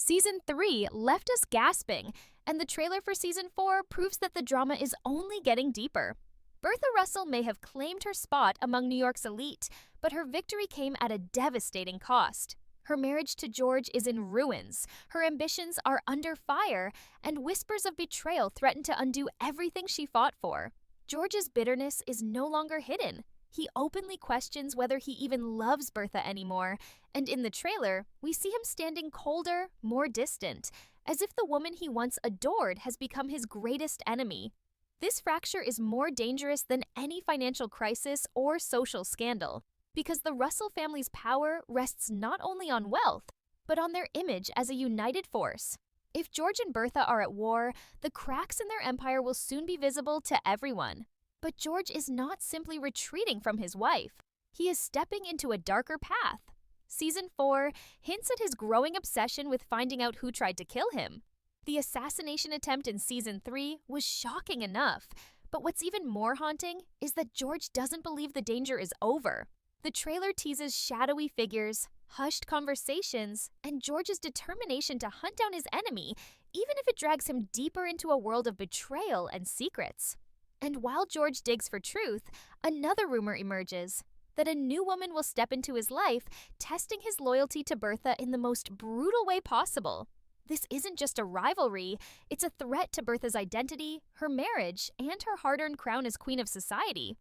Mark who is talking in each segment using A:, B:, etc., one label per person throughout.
A: Season 3 left us gasping, and the trailer for Season 4 proves that the drama is only getting deeper. Bertha Russell may have claimed her spot among New York's elite, but her victory came at a devastating cost. Her marriage to George is in ruins, her ambitions are under fire, and whispers of betrayal threaten to undo everything she fought for. George's bitterness is no longer hidden. He openly questions whether he even loves Bertha anymore, and in the trailer, we see him standing colder, more distant, as if the woman he once adored has become his greatest enemy. This fracture is more dangerous than any financial crisis or social scandal, because the Russell family's power rests not only on wealth, but on their image as a united force. If George and Bertha are at war, the cracks in their empire will soon be visible to everyone. But George is not simply retreating from his wife. He is stepping into a darker path. Season 4 hints at his growing obsession with finding out who tried to kill him. The assassination attempt in Season 3 was shocking enough, but what's even more haunting is that George doesn't believe the danger is over. The trailer teases shadowy figures, hushed conversations, and George's determination to hunt down his enemy, even if it drags him deeper into a world of betrayal and secrets. And while George digs for truth, another rumor emerges that a new woman will step into his life, testing his loyalty to Bertha in the most brutal way possible. This isn't just a rivalry, it's a threat to Bertha's identity, her marriage, and her hard-earned crown as queen of society.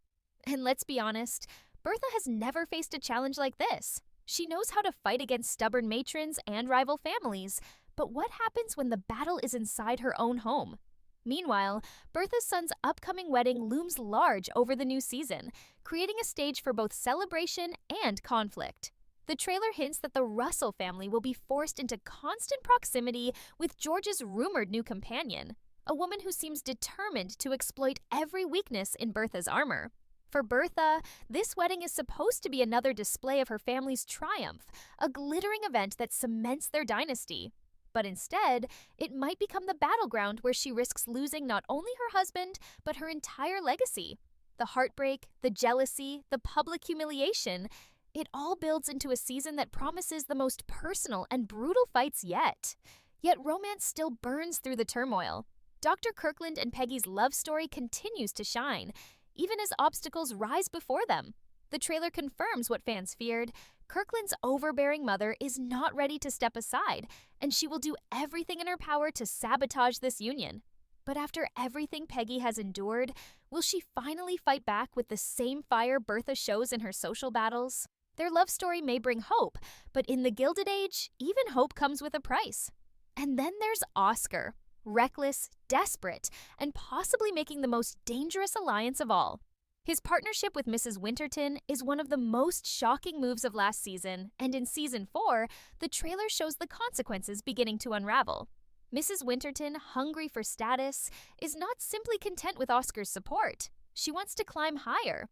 A: And let's be honest, Bertha has never faced a challenge like this. She knows how to fight against stubborn matrons and rival families, but what happens when the battle is inside her own home? Meanwhile, Bertha's son's upcoming wedding looms large over the new season, creating a stage for both celebration and conflict. The trailer hints that the Russell family will be forced into constant proximity with George's rumored new companion, a woman who seems determined to exploit every weakness in Bertha's armor. For Bertha, this wedding is supposed to be another display of her family's triumph, a glittering event that cements their dynasty. But instead, it might become the battleground where she risks losing not only her husband, but her entire legacy. The heartbreak, the jealousy, the public humiliation, it all builds into a season that promises the most personal and brutal fights yet. Yet romance still burns through the turmoil. Dr. Kirkland and Peggy's love story continues to shine, even as obstacles rise before them. The trailer confirms what fans feared. Kirkland's overbearing mother is not ready to step aside, and she will do everything in her power to sabotage this union. But after everything Peggy has endured, will she finally fight back with the same fire Bertha shows in her social battles? Their love story may bring hope, but in the Gilded Age, even hope comes with a price. And then there's Oscar, reckless, desperate, and possibly making the most dangerous alliance of all. His partnership with Mrs. Winterton is one of the most shocking moves of last season, and in Season 4, the trailer shows the consequences beginning to unravel. Mrs. Winterton, hungry for status, is not simply content with Oscar's support. She wants to climb higher.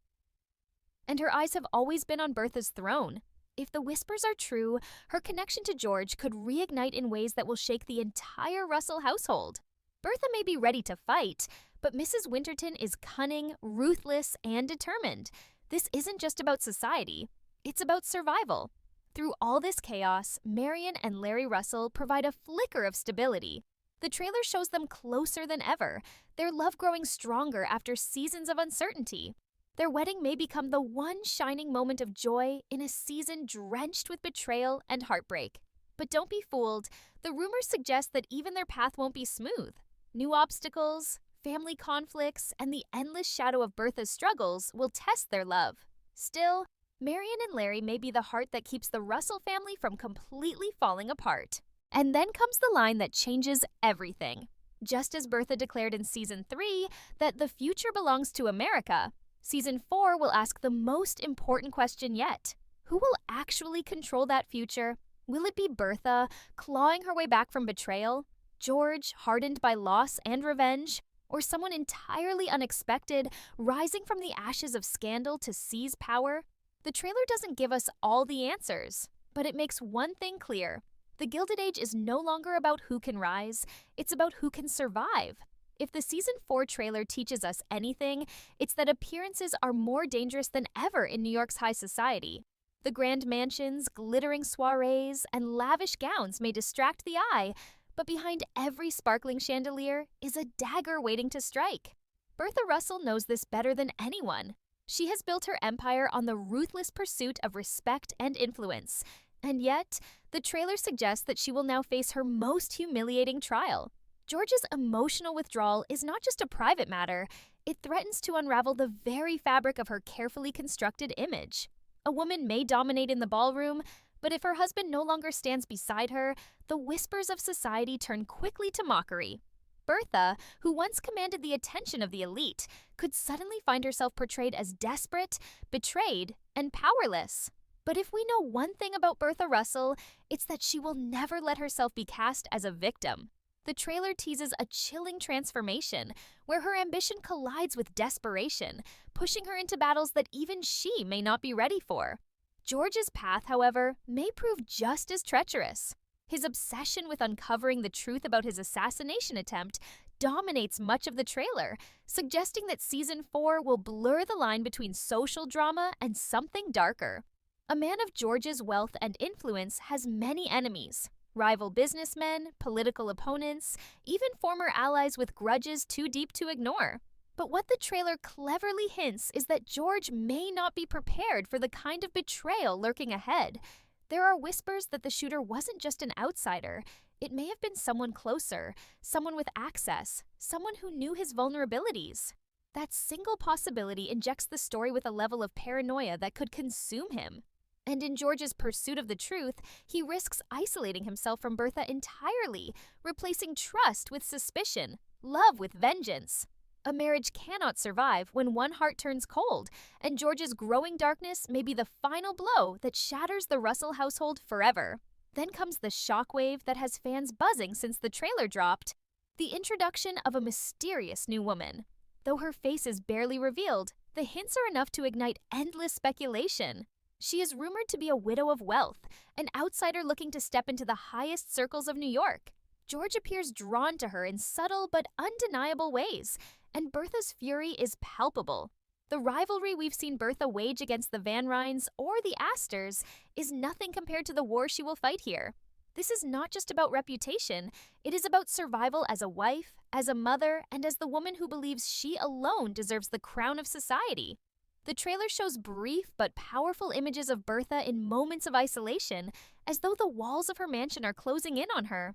A: And her eyes have always been on Bertha's throne. If the whispers are true, her connection to George could reignite in ways that will shake the entire Russell household. Bertha may be ready to fight, but Mrs. Winterton is cunning, ruthless, and determined. This isn't just about society, it's about survival. Through all this chaos, Marion and Larry Russell provide a flicker of stability. The trailer shows them closer than ever, their love growing stronger after seasons of uncertainty. Their wedding may become the one shining moment of joy in a season drenched with betrayal and heartbreak. But don't be fooled, the rumors suggest that even their path won't be smooth. New obstacles, family conflicts, and the endless shadow of Bertha's struggles will test their love. Still, Marion and Larry may be the heart that keeps the Russell family from completely falling apart. And then comes the line that changes everything. Just as Bertha declared in Season 3 that the future belongs to America, Season 4 will ask the most important question yet. Who will actually control that future? Will it be Bertha, clawing her way back from betrayal? George, hardened by loss and revenge? Or someone entirely unexpected, rising from the ashes of scandal to seize power? The trailer doesn't give us all the answers, but it makes one thing clear. The Gilded Age is no longer about who can rise, it's about who can survive. If the Season 4 trailer teaches us anything, it's that appearances are more dangerous than ever in New York's high society. The grand mansions, glittering soirees, and lavish gowns may distract the eye, but behind every sparkling chandelier is a dagger waiting to strike. Bertha Russell knows this better than anyone. She has built her empire on the ruthless pursuit of respect and influence, and yet, the trailer suggests that she will now face her most humiliating trial. George's emotional withdrawal is not just a private matter, it threatens to unravel the very fabric of her carefully constructed image. A woman may dominate in the ballroom, but if her husband no longer stands beside her, the whispers of society turn quickly to mockery. Bertha, who once commanded the attention of the elite, could suddenly find herself portrayed as desperate, betrayed, and powerless. But if we know one thing about Bertha Russell, it's that she will never let herself be cast as a victim. The trailer teases a chilling transformation, where her ambition collides with desperation, pushing her into battles that even she may not be ready for. George's path, however, may prove just as treacherous. His obsession with uncovering the truth about his assassination attempt dominates much of the trailer, suggesting that Season 4 will blur the line between social drama and something darker. A man of George's wealth and influence has many enemies: rival businessmen, political opponents, even former allies with grudges too deep to ignore. But what the trailer cleverly hints is that George may not be prepared for the kind of betrayal lurking ahead. There are whispers that the shooter wasn't just an outsider. It may have been someone closer, someone with access, someone who knew his vulnerabilities. That single possibility injects the story with a level of paranoia that could consume him. And in George's pursuit of the truth, he risks isolating himself from Bertha entirely, replacing trust with suspicion, love with vengeance. A marriage cannot survive when one heart turns cold, and George's growing darkness may be the final blow that shatters the Russell household forever. Then comes the shockwave that has fans buzzing since the trailer dropped: the introduction of a mysterious new woman. Though her face is barely revealed, the hints are enough to ignite endless speculation. She is rumored to be a widow of wealth, an outsider looking to step into the highest circles of New York. George appears drawn to her in subtle but undeniable ways, and Bertha's fury is palpable. The rivalry we've seen Bertha wage against the Van Ryns or the Astors is nothing compared to the war she will fight here. This is not just about reputation, it is about survival as a wife, as a mother, and as the woman who believes she alone deserves the crown of society. The trailer shows brief but powerful images of Bertha in moments of isolation, as though the walls of her mansion are closing in on her.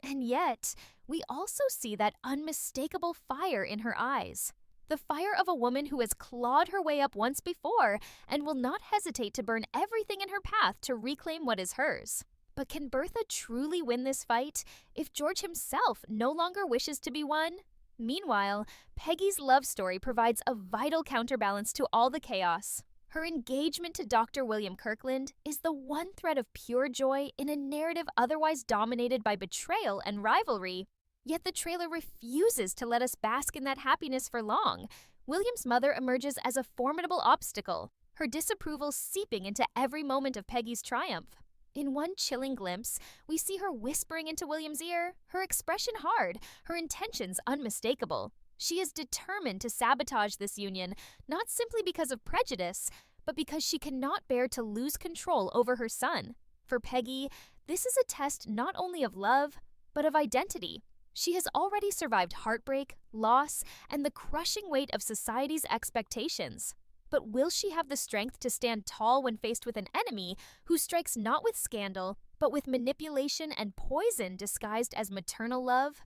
A: And yet, we also see that unmistakable fire in her eyes. The fire of a woman who has clawed her way up once before and will not hesitate to burn everything in her path to reclaim what is hers. But can Bertha truly win this fight if George himself no longer wishes to be one? Meanwhile, Peggy's love story provides a vital counterbalance to all the chaos. Her engagement to Dr. William Kirkland is the one thread of pure joy in a narrative otherwise dominated by betrayal and rivalry. Yet the trailer refuses to let us bask in that happiness for long. William's mother emerges as a formidable obstacle, her disapproval seeping into every moment of Peggy's triumph. In one chilling glimpse, we see her whispering into William's ear, her expression hard, her intentions unmistakable. She is determined to sabotage this union, not simply because of prejudice, but because she cannot bear to lose control over her son. For Peggy, this is a test not only of love, but of identity. She has already survived heartbreak, loss, and the crushing weight of society's expectations. But will she have the strength to stand tall when faced with an enemy who strikes not with scandal, but with manipulation and poison disguised as maternal love?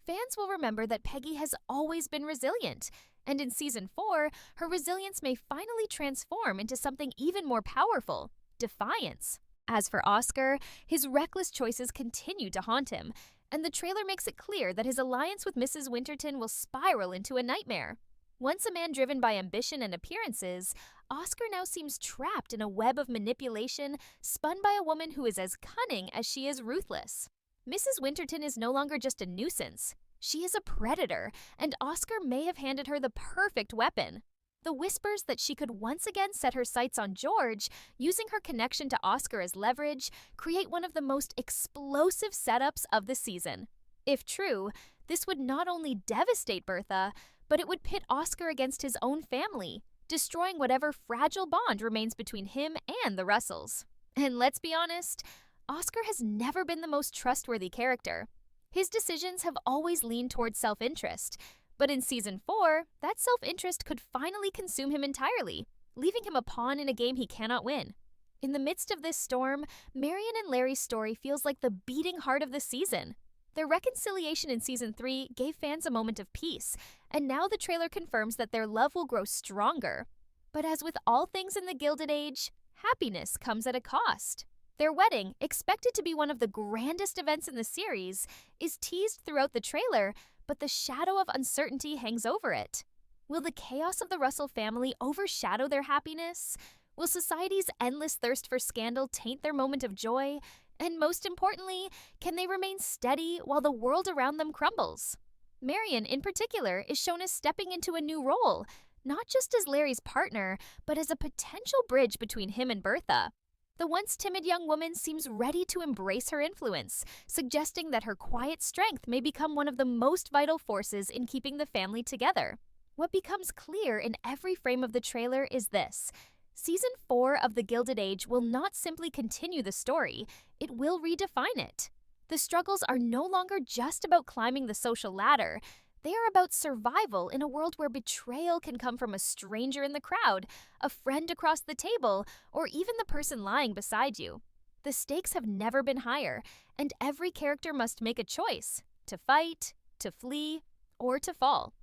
A: Fans will remember that Peggy has always been resilient, and in Season 4, her resilience may finally transform into something even more powerful: defiance. As for Oscar, his reckless choices continue to haunt him, and the trailer makes it clear that his alliance with Mrs. Winterton will spiral into a nightmare. Once a man driven by ambition and appearances, Oscar now seems trapped in a web of manipulation spun by a woman who is as cunning as she is ruthless. Mrs. Winterton is no longer just a nuisance. She is a predator, and Oscar may have handed her the perfect weapon. The whispers that she could once again set her sights on George, using her connection to Oscar as leverage, create one of the most explosive setups of the season. If true, this would not only devastate Bertha, but it would pit Oscar against his own family, destroying whatever fragile bond remains between him and the Russells. And let's be honest, Oscar has never been the most trustworthy character. His decisions have always leaned towards self-interest, but in Season 4, that self-interest could finally consume him entirely, leaving him a pawn in a game he cannot win. In the midst of this storm, Marion and Larry's story feels like the beating heart of the season. Their reconciliation in Season 3 gave fans a moment of peace, and now the trailer confirms that their love will grow stronger. But as with all things in the Gilded Age, happiness comes at a cost. Their wedding, expected to be one of the grandest events in the series, is teased throughout the trailer, but the shadow of uncertainty hangs over it. Will the chaos of the Russell family overshadow their happiness? Will society's endless thirst for scandal taint their moment of joy? And most importantly, can they remain steady while the world around them crumbles? Marion, in particular, is shown as stepping into a new role, not just as Larry's partner, but as a potential bridge between him and Bertha. The once timid young woman seems ready to embrace her influence, suggesting that her quiet strength may become one of the most vital forces in keeping the family together. What becomes clear in every frame of the trailer is this: Season 4 of The Gilded Age will not simply continue the story, it will redefine it. The struggles are no longer just about climbing the social ladder. They are about survival in a world where betrayal can come from a stranger in the crowd, a friend across the table, or even the person lying beside you. The stakes have never been higher, and every character must make a choice: to fight, to flee, or to fall.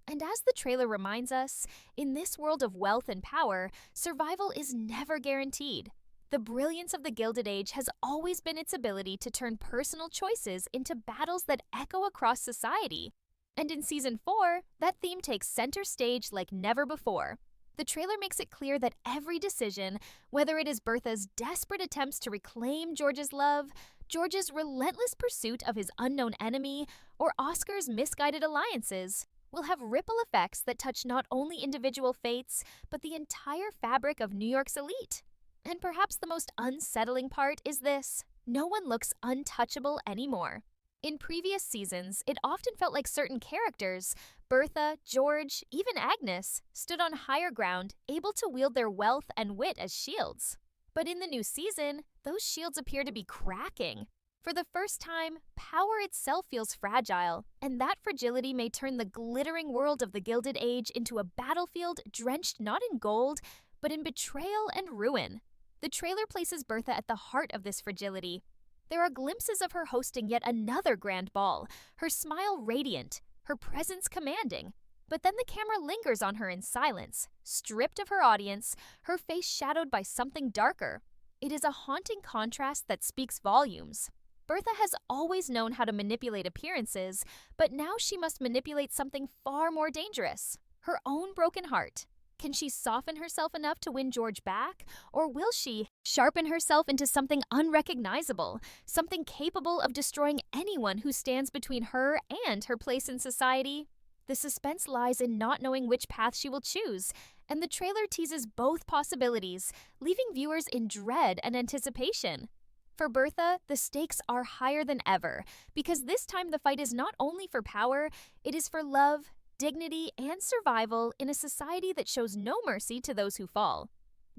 A: And as the trailer reminds us, in this world of wealth and power, survival is never guaranteed. The brilliance of the Gilded Age has always been its ability to turn personal choices into battles that echo across society. And in Season 4, that theme takes center stage like never before. The trailer makes it clear that every decision, whether it is Bertha's desperate attempts to reclaim George's love, George's relentless pursuit of his unknown enemy, or Oscar's misguided alliances, will have ripple effects that touch not only individual fates, but the entire fabric of New York's elite. And perhaps the most unsettling part is this: no one looks untouchable anymore. In previous seasons, it often felt like certain characters, Bertha, George, even Agnes, stood on higher ground, able to wield their wealth and wit as shields. But in the new season, those shields appear to be cracking. For the first time, power itself feels fragile, and that fragility may turn the glittering world of the Gilded Age into a battlefield drenched not in gold, but in betrayal and ruin. The trailer places Bertha at the heart of this fragility. There are glimpses of her hosting yet another grand ball, her smile radiant, her presence commanding. But then the camera lingers on her in silence, stripped of her audience, her face shadowed by something darker. It is a haunting contrast that speaks volumes. Bertha has always known how to manipulate appearances, but now she must manipulate something far more dangerous: her own broken heart. Can she soften herself enough to win George back? Or will she sharpen herself into something unrecognizable, something capable of destroying anyone who stands between her and her place in society? The suspense lies in not knowing which path she will choose, and the trailer teases both possibilities, leaving viewers in dread and anticipation. For Bertha, the stakes are higher than ever, because this time the fight is not only for power, it is for love, dignity, and survival in a society that shows no mercy to those who fall.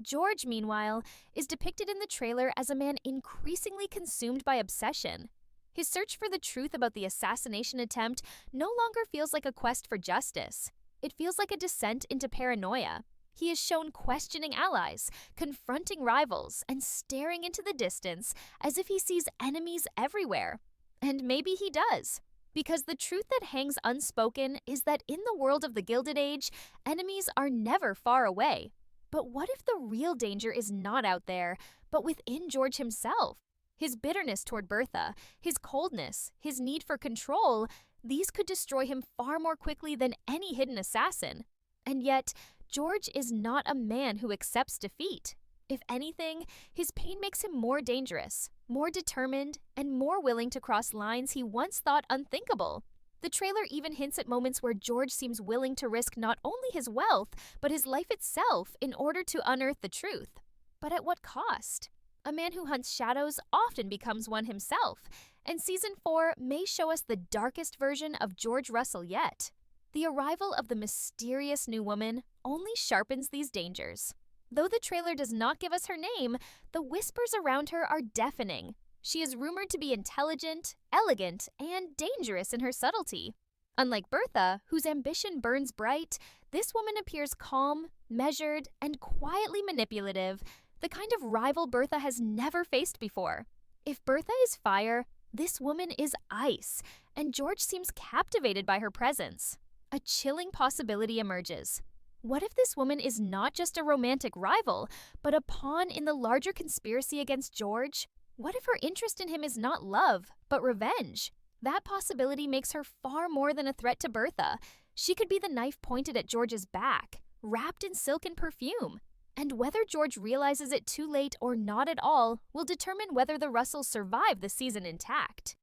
A: George, meanwhile, is depicted in the trailer as a man increasingly consumed by obsession. His search for the truth about the assassination attempt no longer feels like a quest for justice. It feels like a descent into paranoia. He is shown questioning allies, confronting rivals, and staring into the distance as if he sees enemies everywhere. And maybe he does. Because the truth that hangs unspoken is that in the world of the Gilded Age, enemies are never far away. But what if the real danger is not out there, but within George himself? His bitterness toward Bertha, his coldness, his need for control, these could destroy him far more quickly than any hidden assassin. And yet, George is not a man who accepts defeat. If anything, his pain makes him more dangerous, more determined, and more willing to cross lines he once thought unthinkable. The trailer even hints at moments where George seems willing to risk not only his wealth, but his life itself in order to unearth the truth. But at what cost? A man who hunts shadows often becomes one himself, and Season 4 may show us the darkest version of George Russell yet. The arrival of the mysterious new woman only sharpens these dangers. Though the trailer does not give us her name, the whispers around her are deafening. She is rumored to be intelligent, elegant, and dangerous in her subtlety. Unlike Bertha, whose ambition burns bright, this woman appears calm, measured, and quietly manipulative, the kind of rival Bertha has never faced before. If Bertha is fire, this woman is ice, and George seems captivated by her presence. A chilling possibility emerges. What if this woman is not just a romantic rival, but a pawn in the larger conspiracy against George? What if her interest in him is not love, but revenge? That possibility makes her far more than a threat to Bertha. She could be the knife pointed at George's back, wrapped in silk and perfume. And whether George realizes it too late or not at all will determine whether the Russells survive the season intact.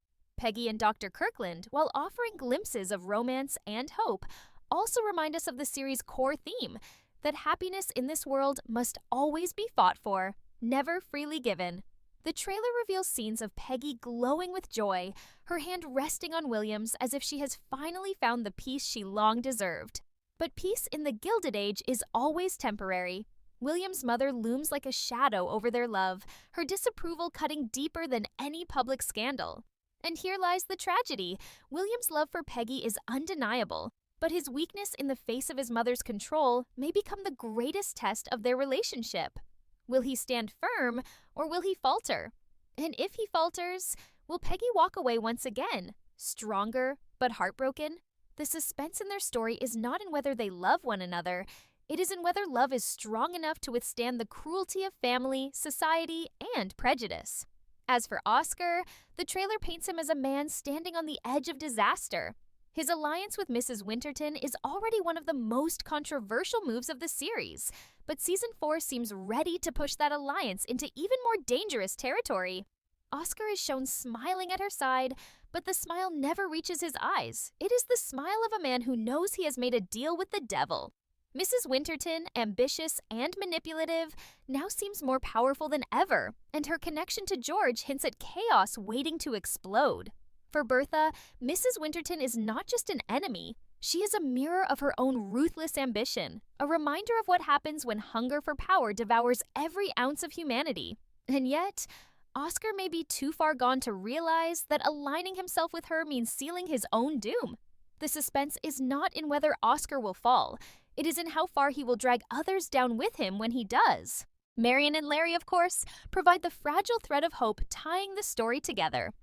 A: Peggy and Dr. Kirkland, while offering glimpses of romance and hope, also remind us of the series' core theme, that happiness in this world must always be fought for, never freely given. The trailer reveals scenes of Peggy glowing with joy, her hand resting on Williams as if she has finally found the peace she long deserved. But peace in the Gilded Age is always temporary. William's mother looms like a shadow over their love, her disapproval cutting deeper than any public scandal. And here lies the tragedy. William's love for Peggy is undeniable, but his weakness in the face of his mother's control may become the greatest test of their relationship. Will he stand firm, or will he falter? And if he falters, will Peggy walk away once again, stronger but heartbroken? The suspense in their story is not in whether they love one another, it is in whether love is strong enough to withstand the cruelty of family, society, and prejudice. As for Oscar, the trailer paints him as a man standing on the edge of disaster. His alliance with Mrs. Winterton is already one of the most controversial moves of the series, but Season 4 seems ready to push that alliance into even more dangerous territory. Oscar is shown smiling at her side, but the smile never reaches his eyes. It is the smile of a man who knows he has made a deal with the devil. Mrs. Winterton, ambitious and manipulative, now seems more powerful than ever, and her connection to George hints at chaos waiting to explode. For Bertha, Mrs. Winterton is not just an enemy. She is a mirror of her own ruthless ambition, a reminder of what happens when hunger for power devours every ounce of humanity. And yet, Oscar may be too far gone to realize that aligning himself with her means sealing his own doom. The suspense is not in whether Oscar will fall. It is in how far he will drag others down with him when he does. Marion and Larry, of course, provide the fragile thread of hope tying the story together.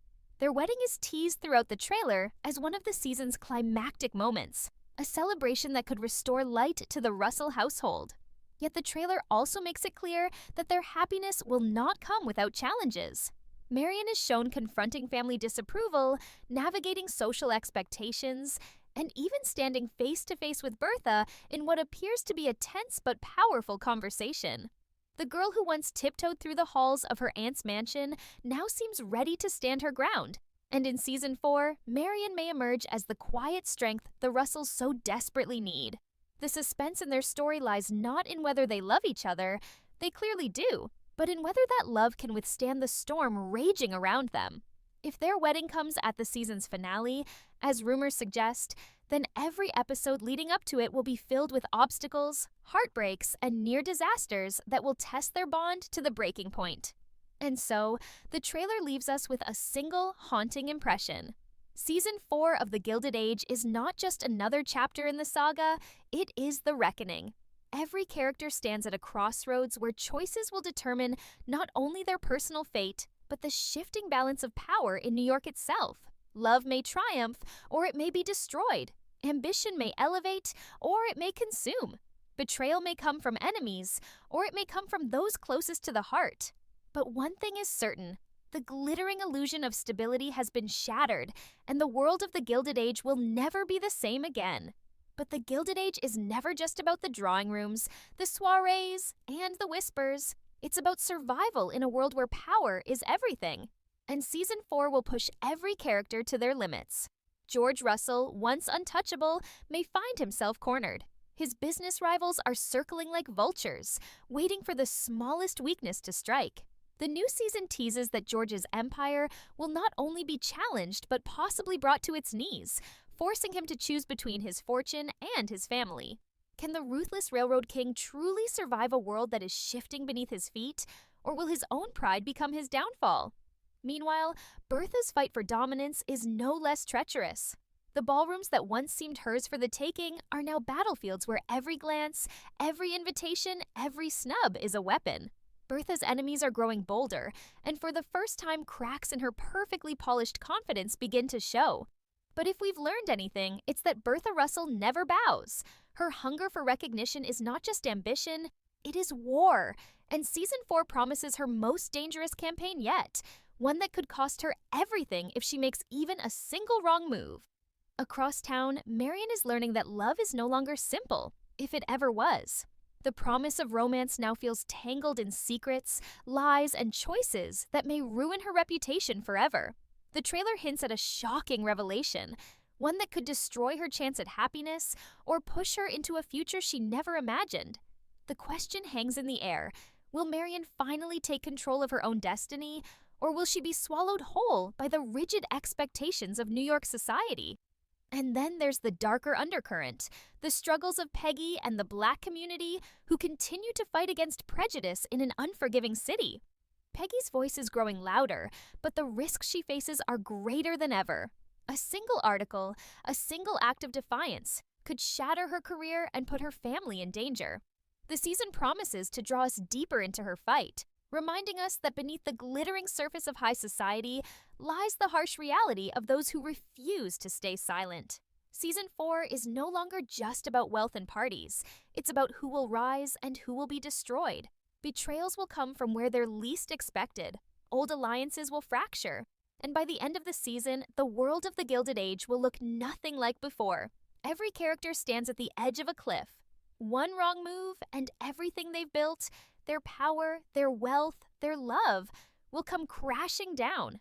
A: Their wedding is teased throughout the trailer as one of the season's climactic moments, a celebration that could restore light to the Russell household. Yet the trailer also makes it clear that their happiness will not come without challenges. Marion is shown confronting family disapproval, navigating social expectations, and even standing face-to-face with Bertha in what appears to be a tense but powerful conversation. The girl who once tiptoed through the halls of her aunt's mansion now seems ready to stand her ground. And in Season 4, Marion may emerge as the quiet strength the Russells so desperately need. The suspense in their story lies not in whether they love each other, they clearly do, but in whether that love can withstand the storm raging around them. If their wedding comes at the season's finale, as rumors suggest, then every episode leading up to it will be filled with obstacles, heartbreaks, and near disasters that will test their bond to the breaking point. And so, the trailer leaves us with a single haunting impression. Season 4 of The Gilded Age is not just another chapter in the saga, it is the reckoning. Every character stands at a crossroads where choices will determine not only their personal fate, but the shifting balance of power in New York itself. Love may triumph, or it may be destroyed. Ambition may elevate, or it may consume. Betrayal may come from enemies, or it may come from those closest to the heart. But one thing is certain. The glittering illusion of stability has been shattered, and the world of the Gilded Age will never be the same again. But the Gilded Age is never just about the drawing rooms, the soirees, and the whispers. It's about survival in a world where power is everything. And Season 4 will push every character to their limits. George Russell, once untouchable, may find himself cornered. His business rivals are circling like vultures, waiting for the smallest weakness to strike. The new season teases that George's empire will not only be challenged but possibly brought to its knees, forcing him to choose between his fortune and his family. Can the ruthless railroad king truly survive a world that is shifting beneath his feet, or will his own pride become his downfall? Meanwhile, Bertha's fight for dominance is no less treacherous. The ballrooms that once seemed hers for the taking are now battlefields where every glance, every invitation, every snub is a weapon. Bertha's enemies are growing bolder, and for the first time, cracks in her perfectly polished confidence begin to show. But if we've learned anything, it's that Bertha Russell never bows. Her hunger for recognition is not just ambition, it is war. And Season 4 promises her most dangerous campaign yet, one that could cost her everything if she makes even a single wrong move. Across town, Marion is learning that love is no longer simple, if it ever was. The promise of romance now feels tangled in secrets, lies, and choices that may ruin her reputation forever. The trailer hints at a shocking revelation, one that could destroy her chance at happiness or push her into a future she never imagined. The question hangs in the air. Will Marion finally take control of her own destiny, or will she be swallowed whole by the rigid expectations of New York society? And then there's the darker undercurrent, the struggles of Peggy and the Black community who continue to fight against prejudice in an unforgiving city. Peggy's voice is growing louder, but the risks she faces are greater than ever. A single article, a single act of defiance, could shatter her career and put her family in danger. The season promises to draw us deeper into her fight, reminding us that beneath the glittering surface of high society lies the harsh reality of those who refuse to stay silent. Season 4 is no longer just about wealth and parties. It's about who will rise and who will be destroyed. Betrayals will come from where they're least expected. Old alliances will fracture. And by the end of the season, the world of the Gilded Age will look nothing like before. Every character stands at the edge of a cliff. One wrong move, and everything they've built, their power, their wealth, their love, will come crashing down.